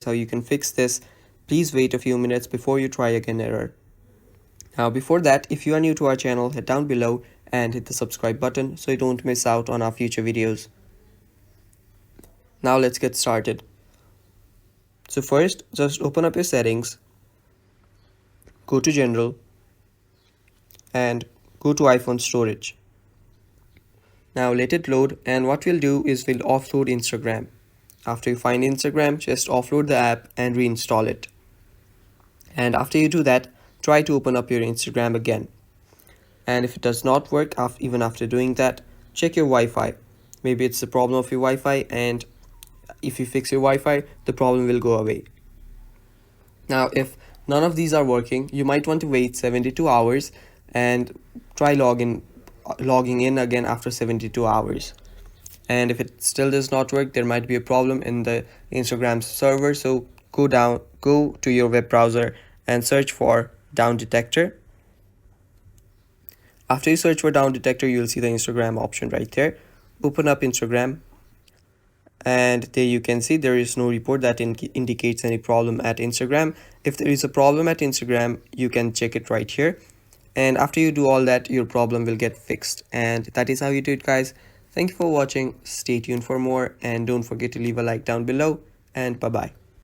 how you can fix this, please wait a few minutes before you try again error. Now before that, if you are new to our channel, head down below and hit the subscribe button so you don't miss out on our future videos. Now let's get started. So first, just open up your settings, go to General, and go to iPhone storage. Now let it load, and what we'll do is we'll offload Instagram. After you find Instagram, just offload the app and reinstall it. And after you do that, try to open up your Instagram again. And if it does not work even after doing that, check your Wi-Fi. Maybe it's the problem of your Wi-Fi, and if you fix your Wi-Fi, the problem will go away. Now if none of these are working, you might want to wait 72 hours and try logging in again after 72 hours. And if it still does not work, there might be a problem in the Instagram server. So go to your web browser and search for down detector. After you search for down detector, you'll see the Instagram option right there. Open up Instagram, and there you can see there is no report that indicates any problem at Instagram. If there is a problem at Instagram, you can check it right here. And after you do all that, your problem will get fixed. And that is how you do it, guys. Thank you for watching. Stay tuned for more, and don't forget to leave a like down below, and bye bye.